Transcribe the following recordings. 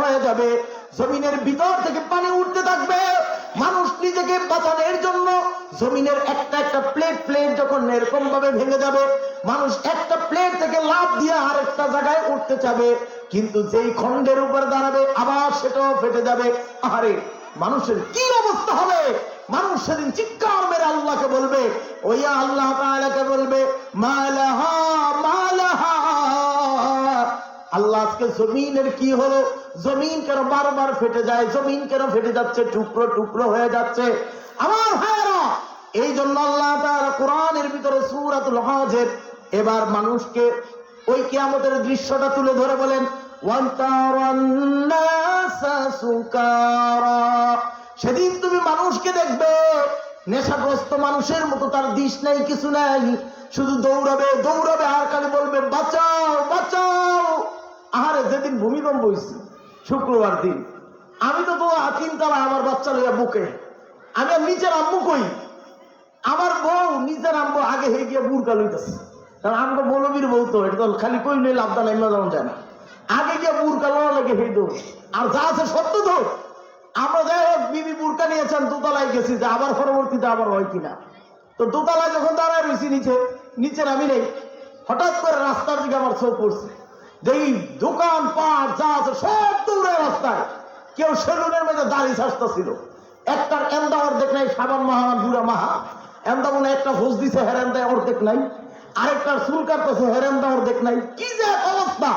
হয়ে যাবে, জমিনের ভিতর থেকে পানি উঠতে থাকবে। মানুষ নিজেকে বাঁচানোর জন্য জমিনের একটা একটা প্লেট যখন এরকম ভাবে ভেঙে যাবে, মানুষ একটা প্লেট থেকে লাফ দিয়ে আরেকটা জায়গায় উঠতে চাবে, কিন্তু যেই খণ্ডের উপর দাঁড়াবে আবার সেটাও ফেটে যাবে। আরে মানুষের কি অবস্থা হবে? মানুষ সেদিন চিৎকার মেরে আল্লাহকে বলবে, ওইয়া আল্লাহ তাআলাকে বলবে, মালাহা মালাহা, আল্লাহ আজকে জমিনের কি হলো? জমিন কেন বারবার ফেটে যায়? জমিন কেন ফেটে যাচ্ছে, টুকরো টুকরো হয়ে যাচ্ছে? আমার ভাইরা, এই জন্য আল্লাহ তাআলা কোরআনের ভিতরে সূরাতুল হজের এবার মানুষকে ওই কিয়ামতের দৃশ্যটা তুলে ধরে বলেন, সেদিন তুমি মানুষকে দেখবে নেশাগ্রস্ত মানুষের মতো, তার দিশ নাই কিছু নাই, শুধু দৌড়াবে দৌড়াবে আর খালি বলবে বাঁচাও বাঁচাও। আরে যেদিন ভূমিকম্প হয়েছে শুক্রবার দিন, আমি তো তিনতলা আমার বাচ্চা লইয়া বুকে, আমি আর নিচের আম্মু কই, আমার বউ নিচের আম্মু আগে হয়ে গিয়ে বুরকা লইতেছে, কারণ আমাকে মৌলবীর বউ তো, এটা তো খালি কই লইলে আবদা নাইমা যাওয়া যায় না, আগে গিয়ে বুরকা লওয়া লাগে সেই দৌড়। আর যা আছে সত্য তো, আমরা যাই হোক বিবি বুরকা নিয়েছেন, দোতলায় গেছি যে আবার পরবর্তীতে আবার হয় কিনা। তো দোতলায় যখন দাঁড়ায় রয়েছি নিচের আমি নেই, হঠাৎ করে রাস্তার দিকে আমার চোখ পড়ছে, দেখি দোকান পাট যা আছে সব দৌড়ে রাস্তায়। কেউ সেলুনের মধ্যে দাড়ি ছাড়তেছিল, একটার এন্দা অর্ধেক নাই, সাবান মাহামান বুড়া মাহা এন্দা মনে একটা ভোজ দিছে হেরেন্দায় অর্ধেক নাই, আরেকটার চুল কাটতেছে হেরেন্দা অর্ধেক নাই। কি যে অবস্থা!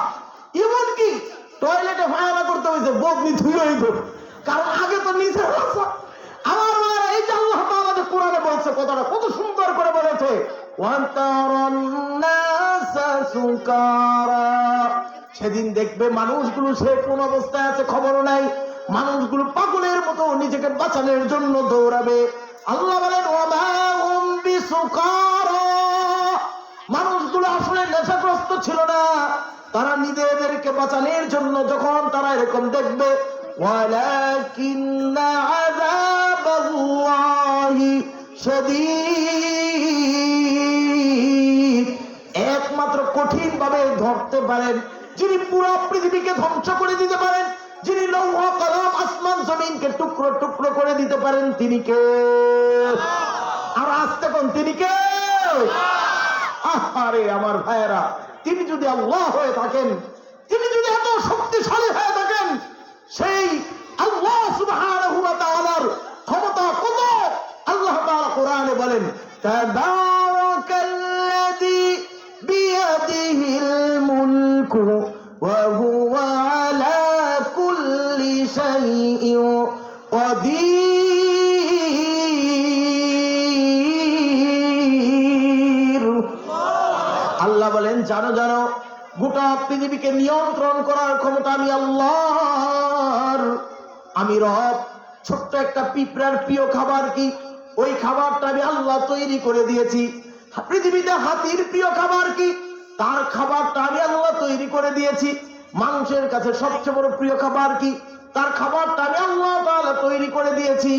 এমনকি টয়লেটে ফায়না করতে হয়েছে, বদনি ধুয়ে হইত, কারণ আগে তো নিচে রাস্তা। আমার মায়েরা, এই যে আল্লাহ তাআলা যে কোরআনে বলছে কথাটা কত সুন্দর করে বলেছে, সেদিন দেখবে মানুষগুলো সে কোন অবস্থায় আছে খবর নাই, মানুষগুলো পাগলের মতো নিজেকে বাঁচানোর জন্য দৌড়াবে। আল্লাহ বলেন, মানুষগুলো আসলে নেশাগ্রস্ত ছিল না, তারা নিজেদেরকে বাঁচানোর জন্য যখন তারা এরকম দেখবে, ওয়ালাকিন্না আযাবাল্লাহি শাদীদ, একমাত্র কঠিন ভাবে ধরতে পারেন যিনি পুরো পৃথিবীকে ধ্বংস করে দিতে পারেন, যিনি লৌহ কলম আসমান জমিনকে টুকরো টুকরো করে দিতে পারেন, তিনি কে? আর আসতে কোন তিনি কে? আরে আমার ভাইয়েরা, তিনি যদি আল্লাহ হয়ে থাকেন, তিনি যদি এত শক্তিশালী হয়ে থাকেন, সেই আল্লাহ সুবহানাহু ওয়া তাআলার ক্ষমতা কত! আল্লাহ তাআলা কোরআনে বলেন, তাবারাকাল্লাযী বিয়াদিহিল মুলকু ওয়া হুয়া আলা কুল্লি শাইইন কাদির। আল্লাহ বলেন, জানো জানো, গোটা পৃথিবীকে নিয়ন্ত্রণ করার ক্ষমতা আমি আল্লাহর। আমি রব। ছোট্ট একটা পিঁপড়ার প্রিয় খাবার কি? ওই খাবারটা আমি আল্লাহ তৈরি করে দিয়েছি। পৃথিবীতে হাতির প্রিয় খাবার কি? তার খাবারটা আমি আল্লাহ তৈরি করে দিয়েছি। মানুষের কাছে সবচেয়ে বড় প্রিয় খাবার কি? তার খাবারটা আমি আল্লাহ তাআলা তৈরি করে দিয়েছি।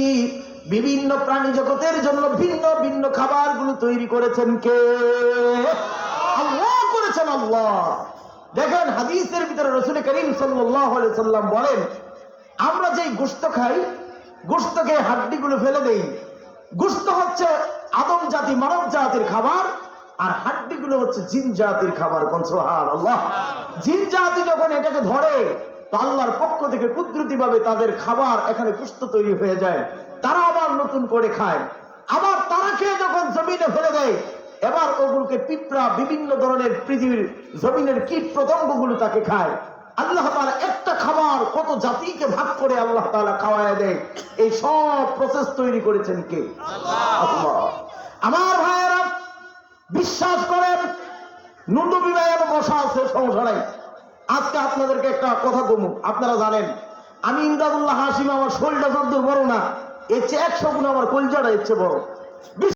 বিভিন্ন প্রাণী জগতের জন্য ভিন্ন ভিন্ন খাবারগুলো তৈরি করেছেন কে? আল্লাহ করেছেন, আল্লাহ। দেখেন হাদিসের ভিতরে রাসূল করিম সাল্লাল্লাহু আলাইহি সাল্লাম বলেন, আমরা যেই গোশত খাই, গোশত খেয়ে হাড্ডিগুলো ফেলে দেই। গোশত হচ্ছে আদম জাতি, মানব জাতির খাবার, আর হাড্ডিগুলো হচ্ছে জিন জাতির খাবার। কোন সুবহানাল্লাহ! জিন জাতি যখন এটাকে ধরে, তো আল্লাহর পক্ষ থেকে কুদরতি ভাবে তাদের খাবার এখানে গোশত তৈরি হয়ে যায়, তারা আবার নতুন করে খায়। আবার তারা খেয়ে যখন জমিনে ফেলে দেয়, এবার ওগুলোকে পিঁপড়া, বিভিন্ন ধরনের পৃথিবীর জমিনের কীট পতঙ্গগুলো তাকে খায়। আল্লাহ তাআলা একটা খাবার কত জাতিকে ভাগ করে আল্লাহ তাআলা খাওয়ায় দেয়। এই সব প্রসেস তৈরি করেছেন কে? আল্লাহ। আমার ভাইয়েরা, বিশ্বাস করেন, নন্দী ভাইয়ের বসা আছে, সমস্যা নাই। আজকে আপনাদেরকে একটা কথা বলবো। আপনারা জানেন আমি ইমদাদুল্লাহ হাশিম, আমার শরীরটা যত বড় না, এর চেয়ে 100 গুণ আমার কলজাটা এর চেয়ে বড়।